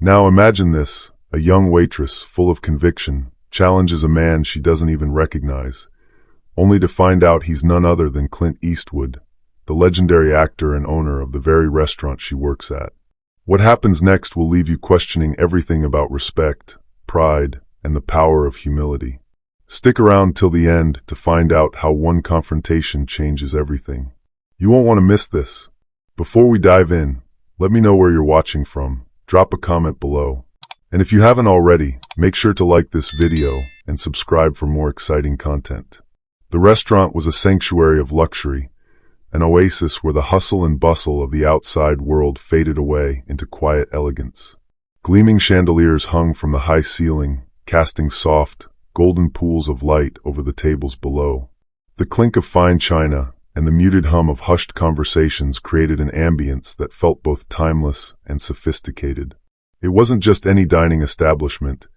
Now imagine this, a young waitress, full of conviction, challenges a man she doesn't even recognize, only to find out he's none other than Clint Eastwood, the legendary actor and owner of the very restaurant she works at. What happens next will leave you questioning everything about respect, pride, and the power of humility. Stick around till the end to find out how one confrontation changes everything. You won't want to miss this. Before we dive in, let me know where you're watching from. Drop a comment below. And if you haven't already, make sure to like this video and subscribe for more exciting content. The restaurant was a sanctuary of luxury, an oasis where the hustle and bustle of the outside world faded away into quiet elegance. Gleaming chandeliers hung from the high ceiling, casting soft, golden pools of light over the tables below. The clink of fine china and the muted hum of hushed conversations created an ambience that felt both timeless and sophisticated. It wasn't just any dining establishment.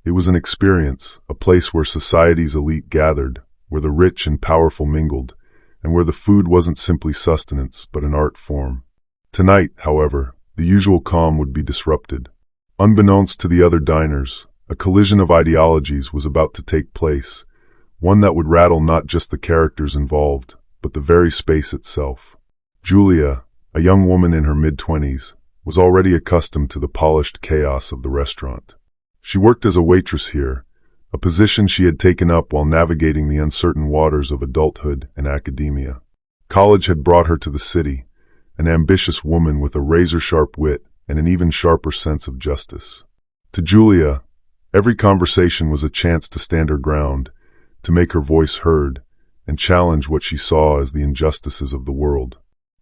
It was an experience, a place where society's elite gathered, where the rich and powerful mingled, and where the food wasn't simply sustenance but an art form. Tonight, however, the usual calm would be disrupted. Unbeknownst to the other diners, a collision of ideologies was about to take place, one that would rattle not just the characters involved, but the very space itself. Julia, a young woman in her mid-20s, was already accustomed to the polished chaos of the restaurant. She worked as a waitress here, a position she had taken up while navigating the uncertain waters of adulthood and academia. College had brought her to the city, an ambitious woman with a razor-sharp wit and an even sharper sense of justice. To Julia, every conversation was a chance to stand her ground, to make her voice heard, and challenge what she saw as the injustices of the world.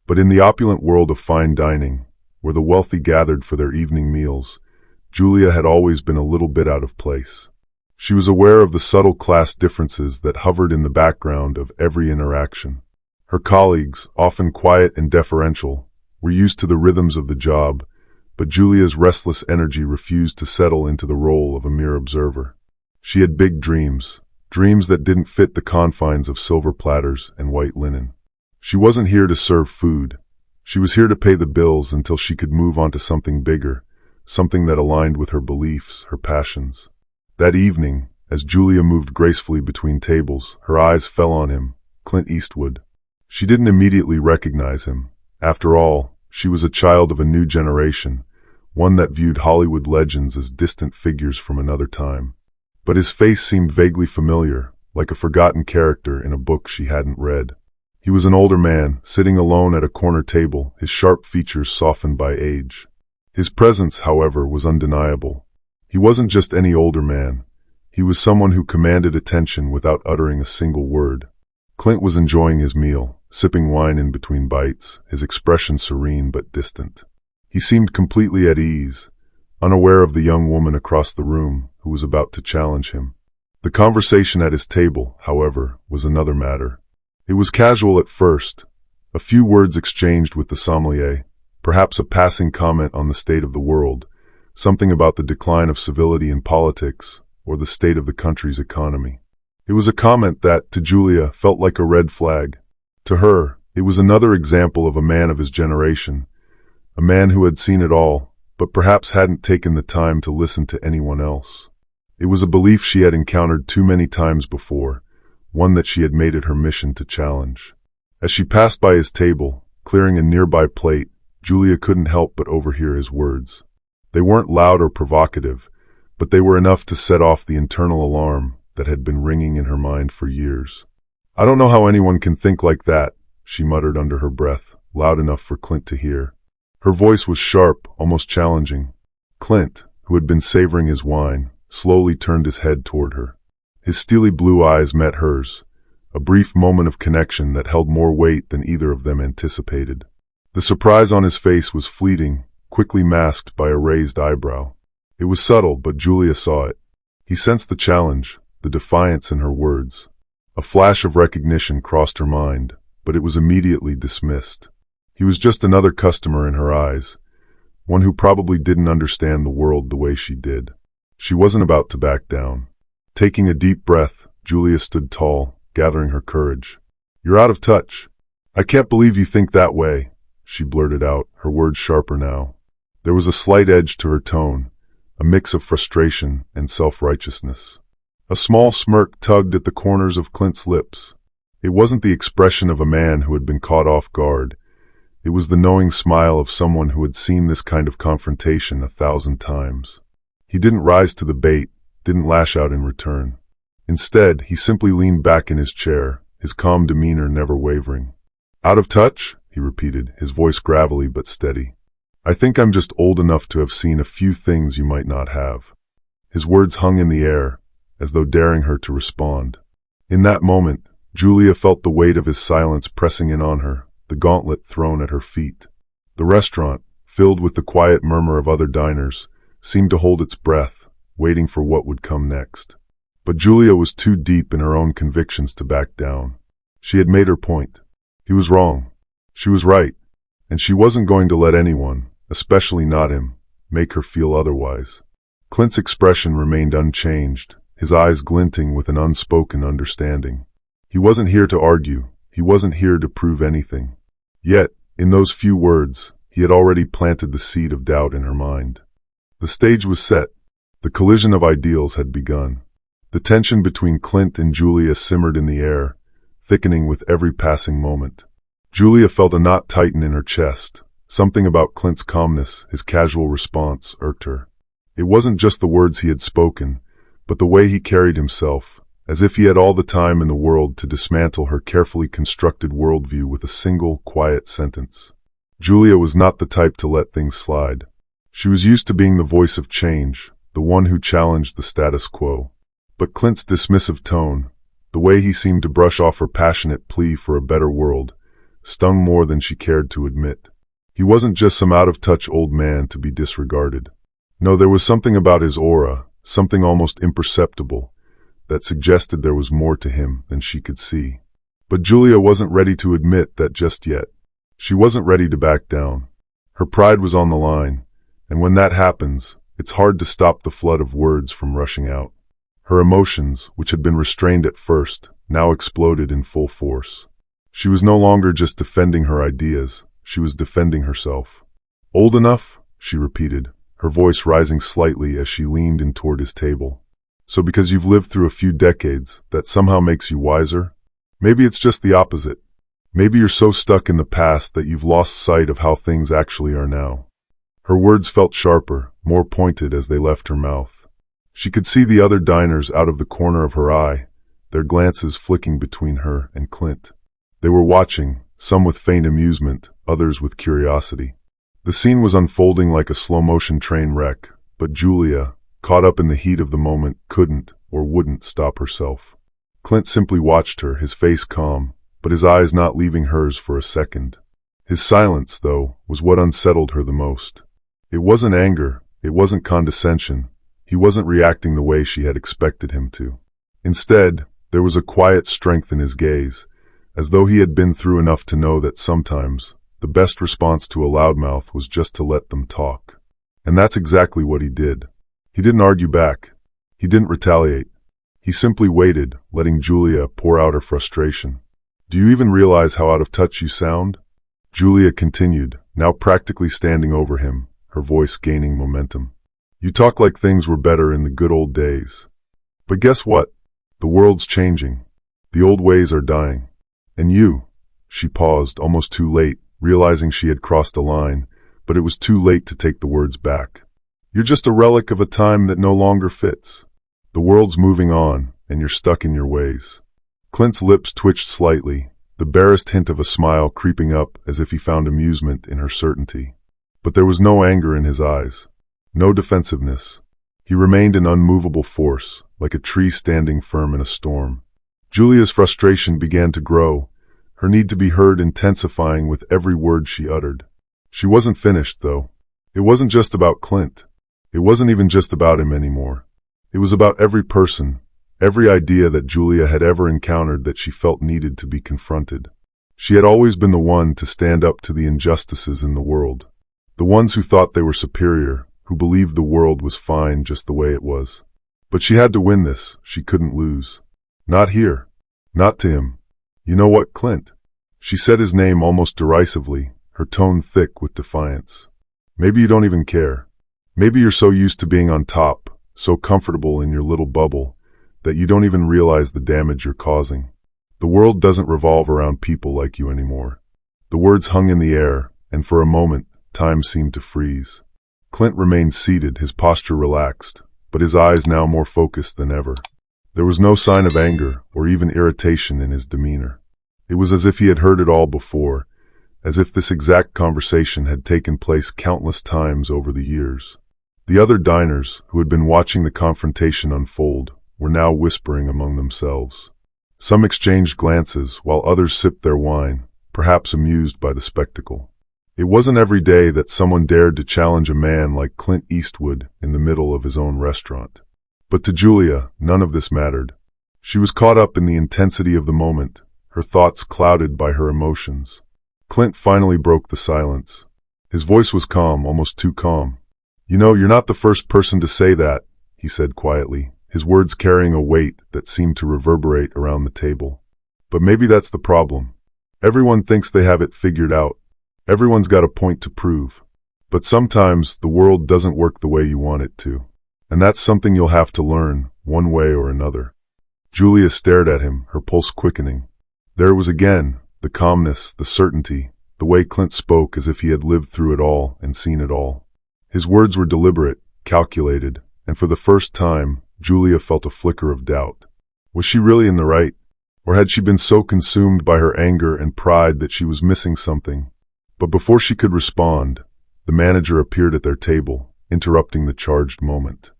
But in the opulent world of fine dining, where the wealthy gathered for their evening meals, Julia had always been a little bit out of place. She was aware of the subtle class differences that hovered in the background of every interaction. Her colleagues, often quiet and deferential, were used to the rhythms of the job, but Julia's restless energy refused to settle into the role of a mere observer. She had big dreams, dreams that didn't fit the confines of silver platters and white linen. She wasn't here to serve food. She was here to pay the bills until she could move on to something bigger, something that aligned with her beliefs, her passions. That evening, as Julia moved gracefully between tables, her eyes fell on him, Clint Eastwood. She didn't immediately recognize him. After all, she was a child of a new generation, one that viewed Hollywood legends as distant figures from another time. But his face seemed vaguely familiar, like a forgotten character in a book she hadn't read. He was an older man, sitting alone at a corner table, his sharp features softened by age. His presence, however, was undeniable. He wasn't just any older man. He was someone who commanded attention without uttering a single word. Clint was enjoying his meal, sipping wine in between bites, his expression serene but distant. He seemed completely at ease, unaware of the young woman across the room who was about to challenge him. The conversation at his table, however, was another matter. It was casual at first, a few words exchanged with the sommelier, perhaps a passing comment on the state of the world, something about the decline of civility in politics or the state of the country's economy. It was a comment that, to Julia, felt like a red flag. To her, it was another example of a man of his generation, a man who had seen it all, but perhaps hadn't taken the time to listen to anyone else. It was a belief she had encountered too many times before, one that she had made it her mission to challenge. As she passed by his table, clearing a nearby plate, Julia couldn't help but overhear his words. They weren't loud or provocative, but they were enough to set off the internal alarm that had been ringing in her mind for years. "I don't know how anyone can think like that," she muttered under her breath, loud enough for Clint to hear. Her voice was sharp, almost challenging. Clint, who had been savoring his wine, slowly turned his head toward her. His steely blue eyes met hers, a brief moment of connection that held more weight than either of them anticipated. The surprise on his face was fleeting, quickly masked by a raised eyebrow. It was subtle, but Julia saw it. He sensed the challenge, the defiance in her words. A flash of recognition crossed her mind, but it was immediately dismissed. He was just another customer in her eyes, one who probably didn't understand the world the way she did. She wasn't about to back down. Taking a deep breath, Julia stood tall, gathering her courage. "You're out of touch. I can't believe you think that way," she blurted out, her words sharper now. There was a slight edge to her tone, a mix of frustration and self-righteousness. A small smirk tugged at the corners of Clint's lips. It wasn't the expression of a man who had been caught off guard. It was the knowing smile of someone who had seen this kind of confrontation 1,000 times. He didn't rise to the bait, didn't lash out in return. Instead, he simply leaned back in his chair, his calm demeanor never wavering. "Out of touch?" he repeated, his voice gravelly but steady. "I think I'm just old enough to have seen a few things you might not have." His words hung in the air, as though daring her to respond. In that moment, Julia felt the weight of his silence pressing in on her, the gauntlet thrown at her feet. The restaurant, filled with the quiet murmur of other diners, seemed to hold its breath, waiting for what would come next. But Julia was too deep in her own convictions to back down. She had made her point. He was wrong. She was right. And she wasn't going to let anyone, especially not him, make her feel otherwise. Clint's expression remained unchanged, his eyes glinting with an unspoken understanding. He wasn't here to argue. He wasn't here to prove anything. Yet, in those few words, he had already planted the seed of doubt in her mind. The stage was set. The collision of ideals had begun. The tension between Clint and Julia simmered in the air, thickening with every passing moment. Julia felt a knot tighten in her chest. Something about Clint's calmness, his casual response, irked her. It wasn't just the words he had spoken, but the way he carried himself, as if he had all the time in the world to dismantle her carefully constructed worldview with a single, quiet sentence. Julia was not the type to let things slide. She was used to being the voice of change, the one who challenged the status quo. But Clint's dismissive tone, the way he seemed to brush off her passionate plea for a better world, stung more than she cared to admit. He wasn't just some out-of-touch old man to be disregarded. No, there was something about his aura, something almost imperceptible, that suggested there was more to him than she could see. But Julia wasn't ready to admit that just yet. She wasn't ready to back down. Her pride was on the line, and when that happens, it's hard to stop the flood of words from rushing out. Her emotions, which had been restrained at first, now exploded in full force. She was no longer just defending her ideas, she was defending herself. "Old enough?" she repeated, her voice rising slightly as she leaned in toward his table. "So because you've lived through a few decades, that somehow makes you wiser? Maybe it's just the opposite. Maybe you're so stuck in the past that you've lost sight of how things actually are now." Her words felt sharper, more pointed as they left her mouth. She could see the other diners out of the corner of her eye, their glances flicking between her and Clint. They were watching, some with faint amusement, others with curiosity. The scene was unfolding like a slow-motion train wreck, but Julia, caught up in the heat of the moment, couldn't or wouldn't stop herself. Clint simply watched her, his face calm, but his eyes not leaving hers for a second. His silence, though, was what unsettled her the most. It wasn't anger, it wasn't condescension. He wasn't reacting the way she had expected him to. Instead, there was a quiet strength in his gaze, as though he had been through enough to know that sometimes the best response to a loudmouth was just to let them talk. And that's exactly what he did. He didn't argue back. He didn't retaliate. He simply waited, letting Julia pour out her frustration. "Do you even realize how out of touch you sound?" Julia continued, now practically standing over him, her voice gaining momentum. "You talk like things were better in the good old days. But guess what? The world's changing. The old ways are dying. And you—" She paused, almost too late, realizing she had crossed a line, but it was too late to take the words back. "You're just a relic of a time that no longer fits. The world's moving on, and you're stuck in your ways." Clint's lips twitched slightly, the barest hint of a smile creeping up as if he found amusement in her certainty. But there was no anger in his eyes, no defensiveness. He remained an unmovable force, like a tree standing firm in a storm. Julia's frustration began to grow, her need to be heard intensifying with every word she uttered. She wasn't finished, though. It wasn't just about Clint. It wasn't even just about him anymore. It was about every person, every idea that Julia had ever encountered that she felt needed to be confronted. She had always been the one to stand up to the injustices in the world. The ones who thought they were superior, who believed the world was fine just the way it was. But she had to win this. She couldn't lose. Not here. Not to him. "You know what, Clint?" She said his name almost derisively, her tone thick with defiance. Maybe you don't even care. Maybe you're so used to being on top, so comfortable in your little bubble, that you don't even realize the damage you're causing. The world doesn't revolve around people like you anymore. The words hung in the air, and for a moment, time seemed to freeze. Clint remained seated, his posture relaxed, but his eyes now more focused than ever. There was no sign of anger or even irritation in his demeanor. It was as if he had heard it all before, as if this exact conversation had taken place countless times over the years. The other diners, who had been watching the confrontation unfold, were now whispering among themselves. Some exchanged glances, while others sipped their wine, perhaps amused by the spectacle. It wasn't every day that someone dared to challenge a man like Clint Eastwood in the middle of his own restaurant. But to Julia, none of this mattered. She was caught up in the intensity of the moment, her thoughts clouded by her emotions. Clint finally broke the silence. His voice was calm, almost too calm. "You know, you're not the first person to say that," he said quietly, his words carrying a weight that seemed to reverberate around the table. "But maybe that's the problem. Everyone thinks they have it figured out. Everyone's got a point to prove. But sometimes the world doesn't work the way you want it to. And that's something you'll have to learn, one way or another." Julia stared at him, her pulse quickening. There it was again, the calmness, the certainty, the way Clint spoke as if he had lived through it all and seen it all. His words were deliberate, calculated, and for the first time, Julia felt a flicker of doubt. Was she really in the right? Or had she been so consumed by her anger and pride that she was missing something? But before she could respond, the manager appeared at their table, interrupting the charged moment.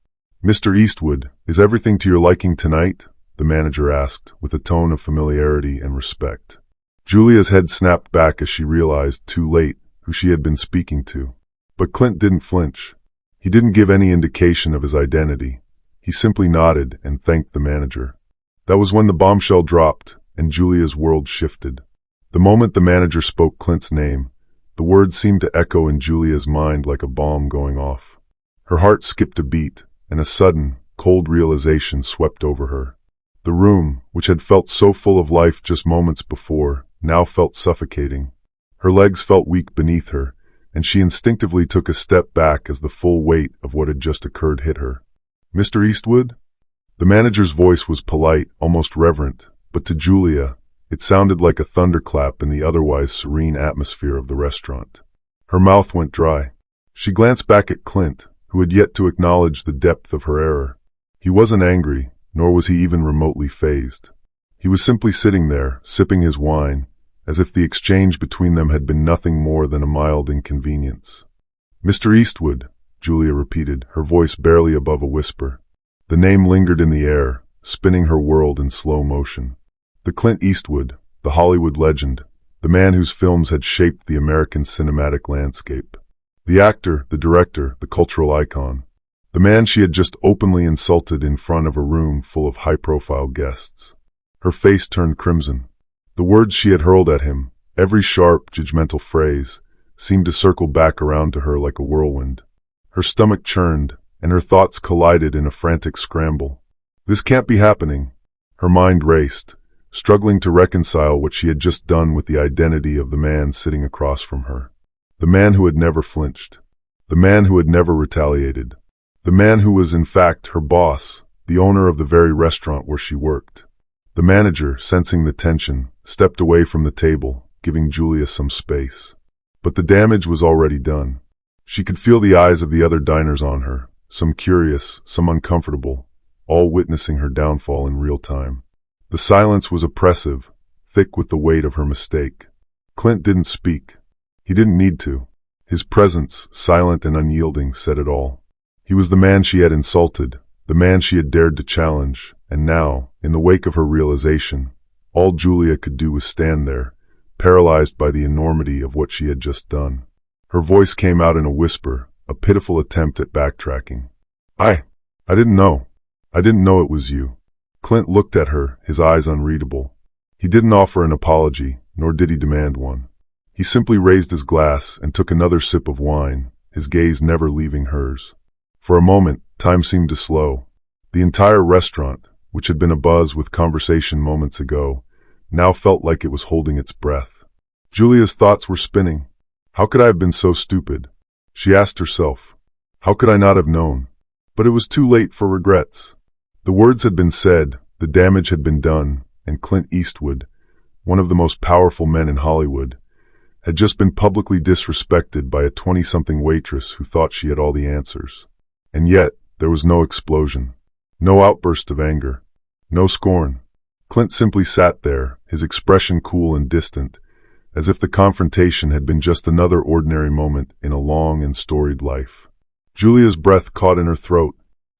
"Mr. Eastwood, is everything to your liking tonight?" the manager asked, with a tone of familiarity and respect. Julia's head snapped back as she realized, too late, who she had been speaking to. But Clint didn't flinch. He didn't give any indication of his identity. He simply nodded and thanked the manager. That was when the bombshell dropped, and Julia's world shifted. The moment the manager spoke Clint's name, the words seemed to echo in Julia's mind like a bomb going off. Her heart skipped a beat, and a sudden, cold realization swept over her. The room, which had felt so full of life just moments before, now felt suffocating. Her legs felt weak beneath her, and she instinctively took a step back as the full weight of what had just occurred hit her. "Mr. Eastwood?" The manager's voice was polite, almost reverent, but to Julia, it sounded like a thunderclap in the otherwise serene atmosphere of the restaurant. Her mouth went dry. She glanced back at Clint, who had yet to acknowledge the depth of her error. He wasn't angry, nor was he even remotely fazed. He was simply sitting there, sipping his wine, as if the exchange between them had been nothing more than a mild inconvenience. "Mr. Eastwood," Julia repeated, her voice barely above a whisper. The name lingered in the air, spinning her world in slow motion. The Clint Eastwood, the Hollywood legend, the man whose films had shaped the American cinematic landscape. The actor, the director, the cultural icon. The man she had just openly insulted in front of a room full of high-profile guests. Her face turned crimson. The words she had hurled at him, every sharp, judgmental phrase, seemed to circle back around to her like a whirlwind. Her stomach churned, and her thoughts collided in a frantic scramble. This can't be happening. Her mind raced, struggling to reconcile what she had just done with the identity of the man sitting across from her. The man who had never flinched. The man who had never retaliated. The man who was in fact her boss, the owner of the very restaurant where she worked. The manager, sensing the tension, stepped away from the table, giving Julia some space. But the damage was already done. She could feel the eyes of the other diners on her, some curious, some uncomfortable, all witnessing her downfall in real time. The silence was oppressive, thick with the weight of her mistake. Clint didn't speak. He didn't need to. His presence, silent and unyielding, said it all. He was the man she had insulted, the man she had dared to challenge, and now, in the wake of her realization, all Julia could do was stand there, paralyzed by the enormity of what she had just done. Her voice came out in a whisper, a pitiful attempt at backtracking. I didn't know. I didn't know it was you." Clint looked at her, his eyes unreadable. He didn't offer an apology, nor did he demand one. He simply raised his glass and took another sip of wine, his gaze never leaving hers. For a moment, time seemed to slow. The entire restaurant, which had been abuzz with conversation moments ago, now felt like it was holding its breath. Julia's thoughts were spinning. How could I have been so stupid? She asked herself. How could I not have known? But it was too late for regrets. The words had been said, the damage had been done, and Clint Eastwood, one of the most powerful men in Hollywood, had just been publicly disrespected by a 20-something waitress who thought she had all the answers. And yet, there was no explosion, no outburst of anger, no scorn. Clint simply sat there, his expression cool and distant, as if the confrontation had been just another ordinary moment in a long and storied life. Julia's breath caught in her throat.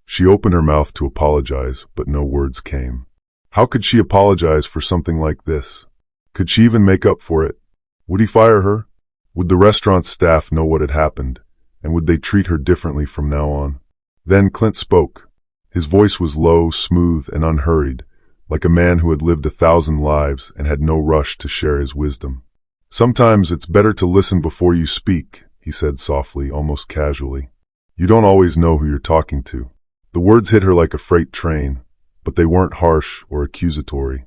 She opened her mouth to apologize, but no words came. How could she apologize for something like this? Could she even make up for it? Would he fire her? Would the restaurant staff know what had happened, and would they treat her differently from now on? Then Clint spoke. His voice was low, smooth, and unhurried, like a man who had lived 1,000 lives and had no rush to share his wisdom. Sometimes it's better to listen before you speak, he said softly, almost casually. You don't always know who you're talking to. The words hit her like a freight train, but they weren't harsh or accusatory.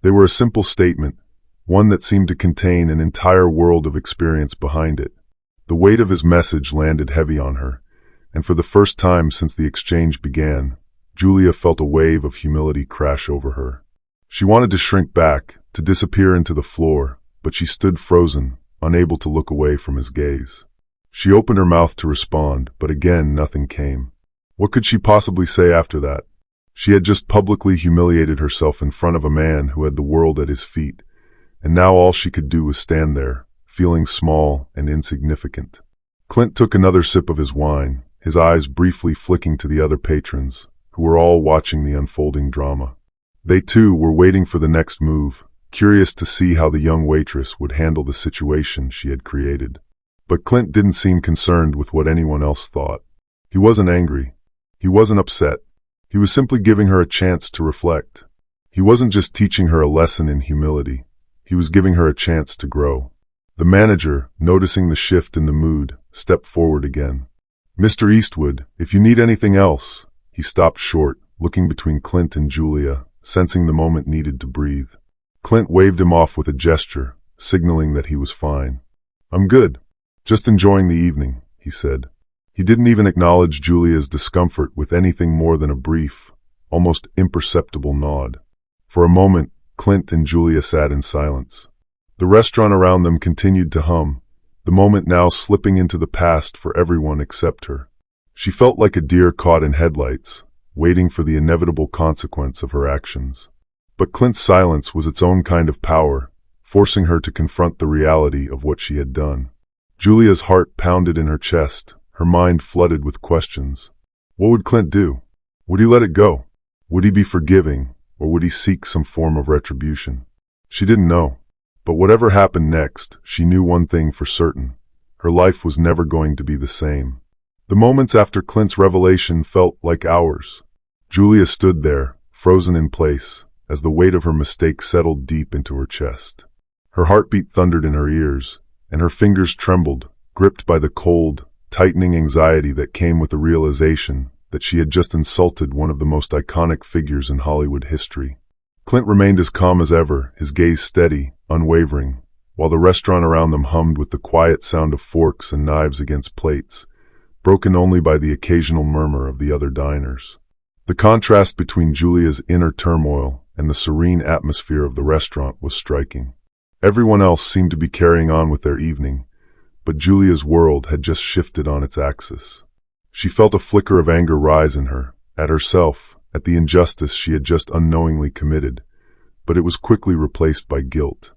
They were a simple statement, one that seemed to contain an entire world of experience behind it. The weight of his message landed heavy on her, and for the first time since the exchange began, Julia felt a wave of humility crash over her. She wanted to shrink back, to disappear into the floor, but she stood frozen, unable to look away from his gaze. She opened her mouth to respond, but again nothing came. What could she possibly say after that? She had just publicly humiliated herself in front of a man who had the world at his feet, and now all she could do was stand there, feeling small and insignificant. Clint took another sip of his wine, his eyes briefly flicking to the other patrons, who were all watching the unfolding drama. They too were waiting for the next move, curious to see how the young waitress would handle the situation she had created. But Clint didn't seem concerned with what anyone else thought. He wasn't angry. He wasn't upset. He was simply giving her a chance to reflect. He wasn't just teaching her a lesson in humility. He was giving her a chance to grow. The manager, noticing the shift in the mood, stepped forward again. Mr. Eastwood, if you need anything else. He stopped short, looking between Clint and Julia, sensing the moment needed to breathe. Clint waved him off with a gesture, signaling that he was fine. I'm good. Just enjoying the evening, he said. He didn't even acknowledge Julia's discomfort with anything more than a brief, almost imperceptible nod. For a moment, Clint and Julia sat in silence. The restaurant around them continued to hum, the moment now slipping into the past for everyone except her. She felt like a deer caught in headlights, waiting for the inevitable consequence of her actions. But Clint's silence was its own kind of power, forcing her to confront the reality of what she had done. Julia's heart pounded in her chest, her mind flooded with questions. What would Clint do? Would he let it go? Would he be forgiving, or would he seek some form of retribution? She didn't know. But whatever happened next, she knew one thing for certain. Her life was never going to be the same. The moments after Clint's revelation felt like hours. Julia stood there, frozen in place, as the weight of her mistake settled deep into her chest. Her heartbeat thundered in her ears, and her fingers trembled, gripped by the cold, tightening anxiety that came with the realization that she had just insulted one of the most iconic figures in Hollywood history. Clint remained as calm as ever, his gaze steady, unwavering, while the restaurant around them hummed with the quiet sound of forks and knives against plates, broken only by the occasional murmur of the other diners. The contrast between Julia's inner turmoil and the serene atmosphere of the restaurant was striking. Everyone else seemed to be carrying on with their evening, but Julia's world had just shifted on its axis. She felt a flicker of anger rise in her, at herself, at the injustice she had just unknowingly committed, but it was quickly replaced by guilt.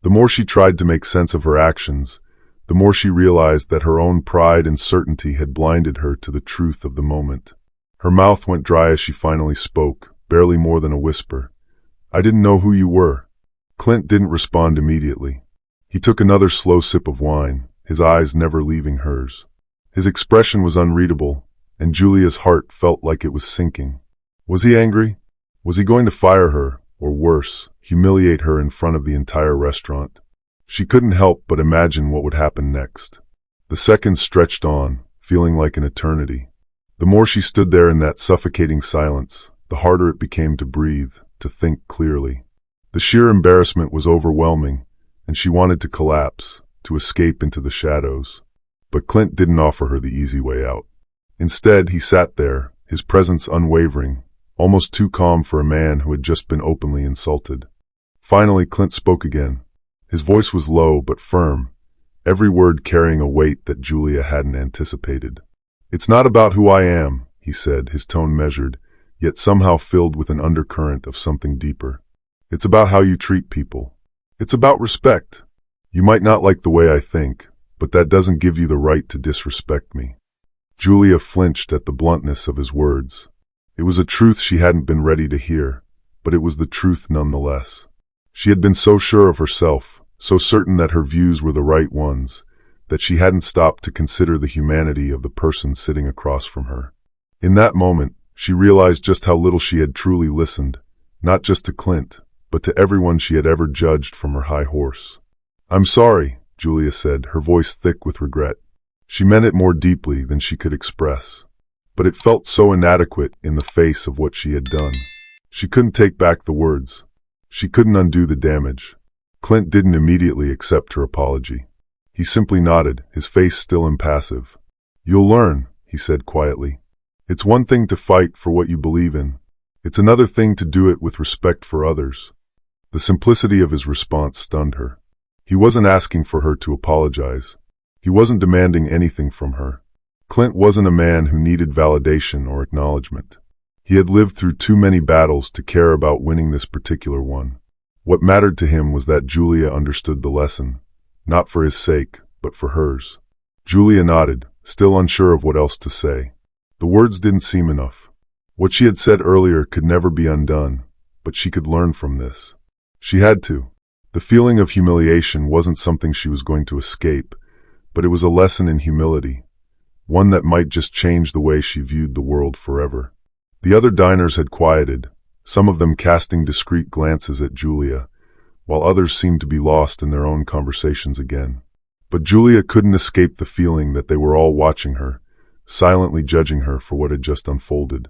The more she tried to make sense of her actions, the more she realized that her own pride and certainty had blinded her to the truth of the moment. Her mouth went dry as she finally spoke, barely more than a whisper. I didn't know who you were. Clint didn't respond immediately. He took another slow sip of wine, his eyes never leaving hers. His expression was unreadable, and Julia's heart felt like it was sinking. Was he angry? Was he going to fire her, or worse, humiliate her in front of the entire restaurant? She couldn't help but imagine what would happen next. The seconds stretched on, feeling like an eternity. The more she stood there in that suffocating silence, the harder it became to breathe, to think clearly. The sheer embarrassment was overwhelming, and she wanted to collapse, to escape into the shadows. But Clint didn't offer her the easy way out. Instead, he sat there, his presence unwavering, almost too calm for a man who had just been openly insulted. Finally, Clint spoke again. His voice was low but firm, every word carrying a weight that Julia hadn't anticipated. "It's not about who I am," he said, his tone measured, yet somehow filled with an undercurrent of something deeper. "It's about how you treat people. It's about respect. You might not like the way I think, but that doesn't give you the right to disrespect me." Julia flinched at the bluntness of his words. It was a truth she hadn't been ready to hear, but it was the truth nonetheless. She had been so sure of herself, so certain that her views were the right ones, that she hadn't stopped to consider the humanity of the person sitting across from her. In that moment, she realized just how little she had truly listened, not just to Clint, but to everyone she had ever judged from her high horse. "I'm sorry," Julia said, her voice thick with regret. She meant it more deeply than she could express, but it felt so inadequate in the face of what she had done. She couldn't take back the words. She couldn't undo the damage. Clint didn't immediately accept her apology. He simply nodded, his face still impassive. "You'll learn," he said quietly. "It's one thing to fight for what you believe in. It's another thing to do it with respect for others." The simplicity of his response stunned her. He wasn't asking for her to apologize. He wasn't demanding anything from her. Clint wasn't a man who needed validation or acknowledgement. He had lived through too many battles to care about winning this particular one. What mattered to him was that Julia understood the lesson, not for his sake, but for hers. Julia nodded, still unsure of what else to say. The words didn't seem enough. What she had said earlier could never be undone, but she could learn from this. She had to. The feeling of humiliation wasn't something she was going to escape, but it was a lesson in humility, one that might just change the way she viewed the world forever. The other diners had quieted, some of them casting discreet glances at Julia, while others seemed to be lost in their own conversations again. But Julia couldn't escape the feeling that they were all watching her, silently judging her for what had just unfolded.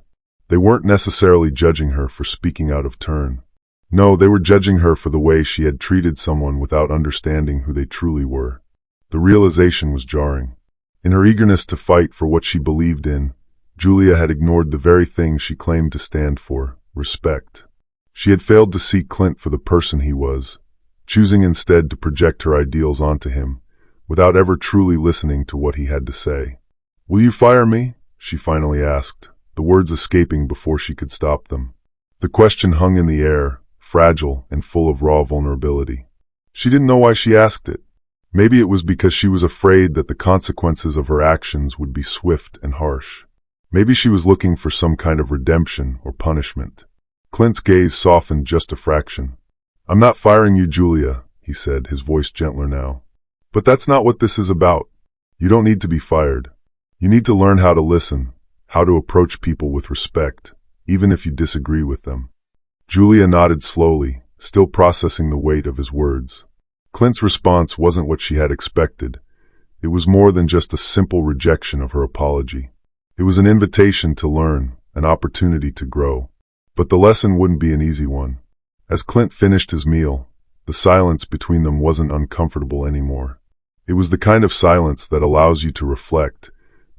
They weren't necessarily judging her for speaking out of turn. No, they were judging her for the way she had treated someone without understanding who they truly were. The realization was jarring. In her eagerness to fight for what she believed in, Julia had ignored the very thing she claimed to stand for: respect. She had failed to see Clint for the person he was, choosing instead to project her ideals onto him, without ever truly listening to what he had to say. "Will you fire me?" she finally asked, the words escaping before she could stop them. The question hung in the air, fragile and full of raw vulnerability. She didn't know why she asked it. Maybe it was because she was afraid that the consequences of her actions would be swift and harsh. Maybe she was looking for some kind of redemption or punishment. Clint's gaze softened just a fraction. "I'm not firing you, Julia," he said, his voice gentler now. "But that's not what this is about. You don't need to be fired. You need to learn how to listen, how to approach people with respect, even if you disagree with them." Julia nodded slowly, still processing the weight of his words. Clint's response wasn't what she had expected. It was more than just a simple rejection of her apology. It was an invitation to learn, an opportunity to grow. But the lesson wouldn't be an easy one. As Clint finished his meal, the silence between them wasn't uncomfortable anymore. It was the kind of silence that allows you to reflect,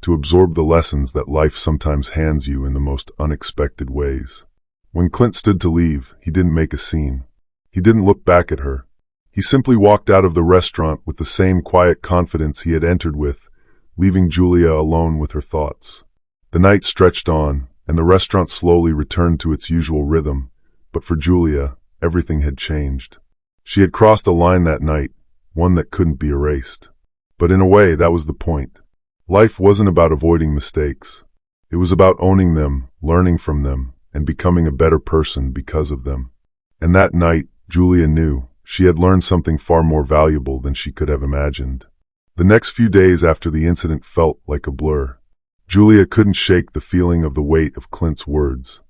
to absorb the lessons that life sometimes hands you in the most unexpected ways. When Clint stood to leave, he didn't make a scene. He didn't look back at her. He simply walked out of the restaurant with the same quiet confidence he had entered with, leaving Julia alone with her thoughts. The night stretched on, and the restaurant slowly returned to its usual rhythm, but for Julia, everything had changed. She had crossed a line that night, one that couldn't be erased. But in a way, that was the point. Life wasn't about avoiding mistakes. It was about owning them, learning from them, and becoming a better person because of them. And that night, Julia knew she had learned something far more valuable than she could have imagined. The next few days after the incident felt like a blur. Julia couldn't shake the feeling of the weight of Clint's words.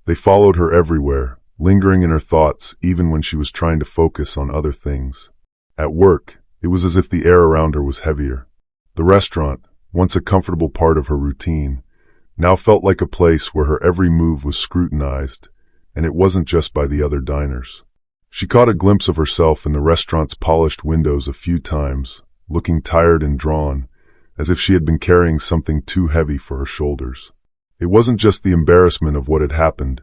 They followed her everywhere, lingering in her thoughts even when she was trying to focus on other things. At work, it was as if the air around her was heavier. The restaurant, once a comfortable part of her routine, now felt like a place where her every move was scrutinized, and it wasn't just by the other diners. She caught a glimpse of herself in the restaurant's polished windows a few times, looking tired and drawn, as if she had been carrying something too heavy for her shoulders. It wasn't just the embarrassment of what had happened,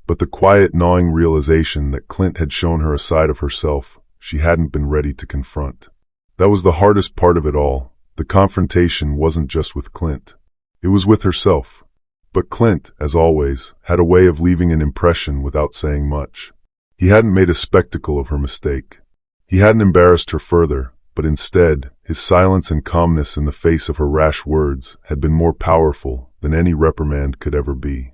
but the quiet, gnawing realization that Clint had shown her a side of herself she hadn't been ready to confront. That was the hardest part of it all. The confrontation wasn't just with Clint. It was with herself. But Clint, as always, had a way of leaving an impression without saying much. He hadn't made a spectacle of her mistake. He hadn't embarrassed her further, but instead, his silence and calmness in the face of her rash words had been more powerful than any reprimand could ever be.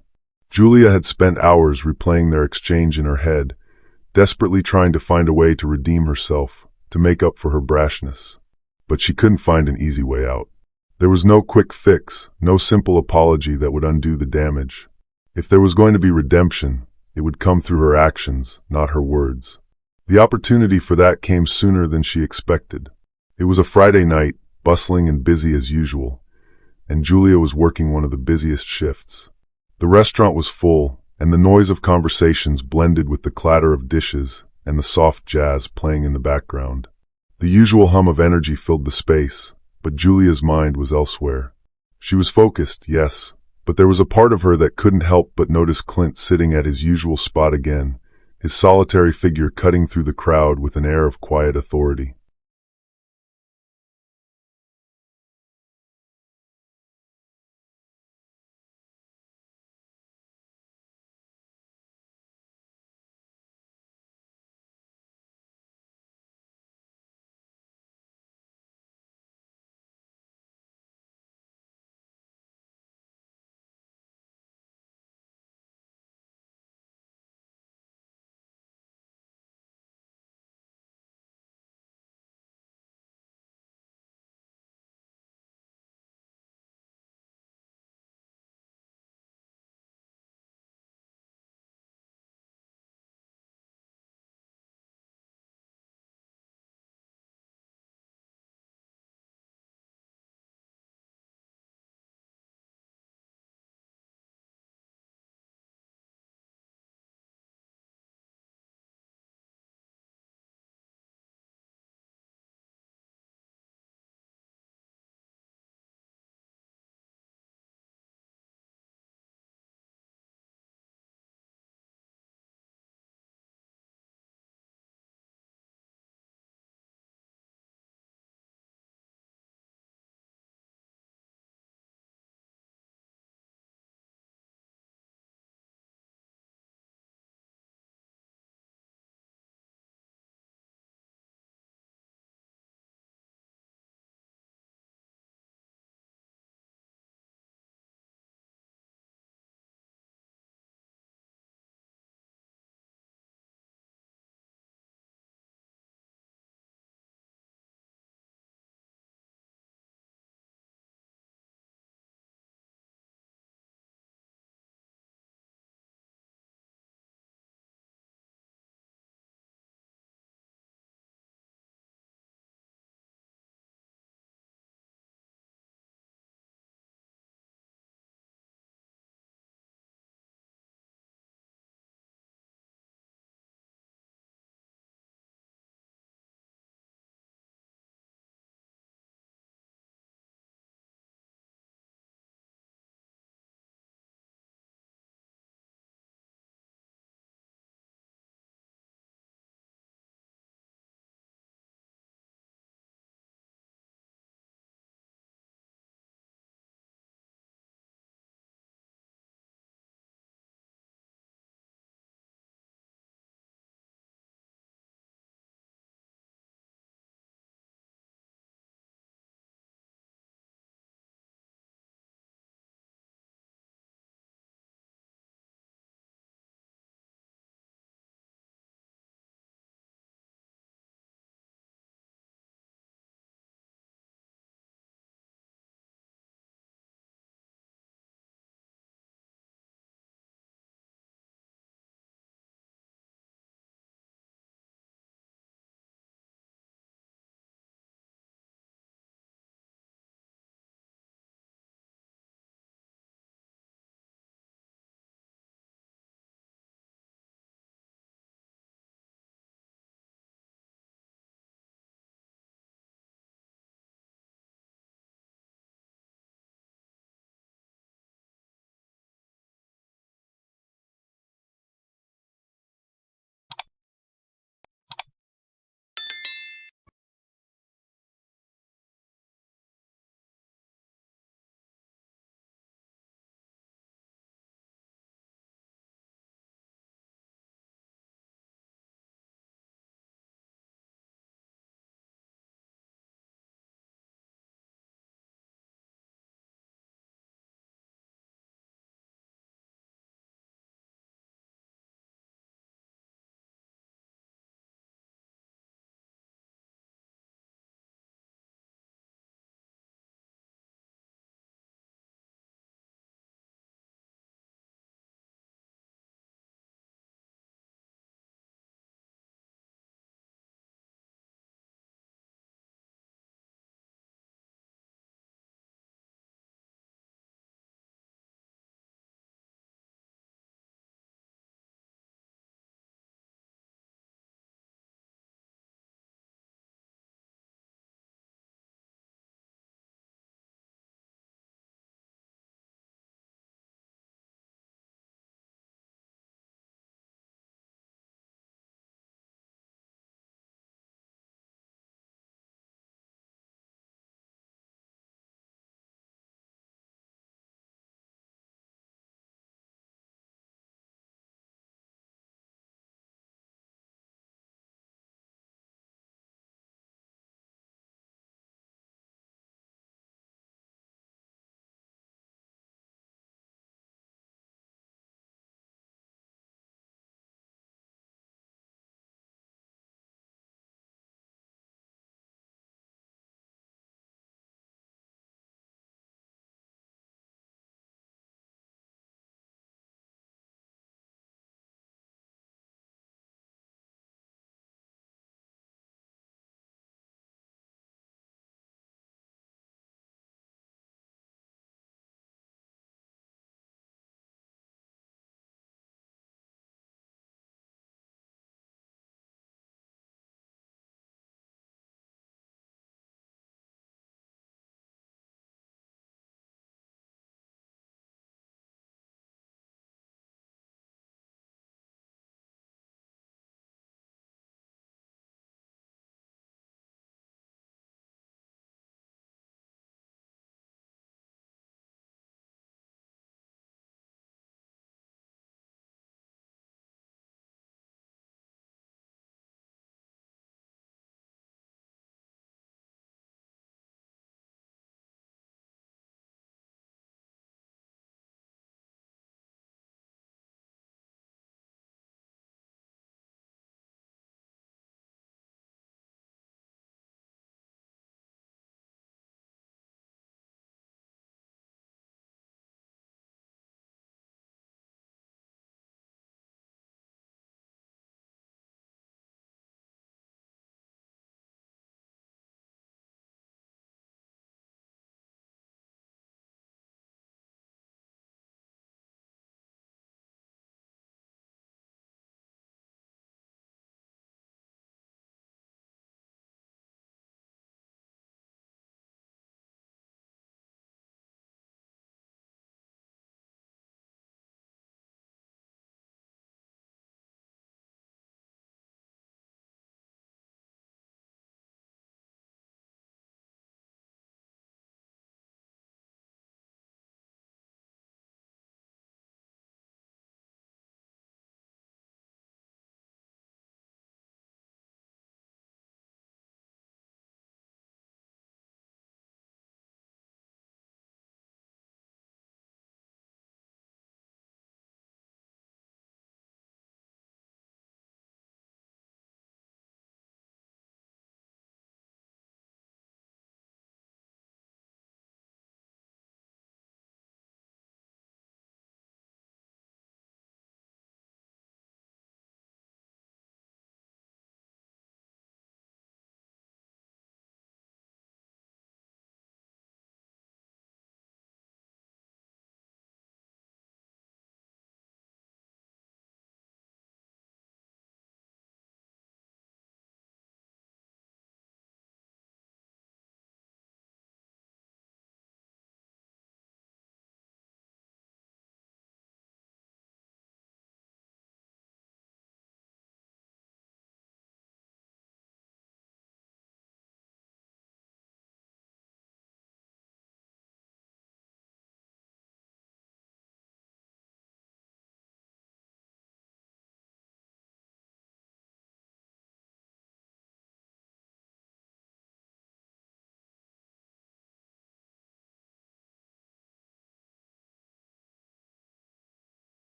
Julia had spent hours replaying their exchange in her head, desperately trying to find a way to redeem herself, to make up for her brashness. But she couldn't find an easy way out. There was no quick fix, no simple apology that would undo the damage. If there was going to be redemption, it would come through her actions, not her words. The opportunity for that came sooner than she expected. It was a Friday night, bustling and busy as usual, and Julia was working one of the busiest shifts. The restaurant was full, and the noise of conversations blended with the clatter of dishes and the soft jazz playing in the background. The usual hum of energy filled the space, but Julia's mind was elsewhere. She was focused, yes, but there was a part of her that couldn't help but notice Clint sitting at his usual spot again, his solitary figure cutting through the crowd with an air of quiet authority.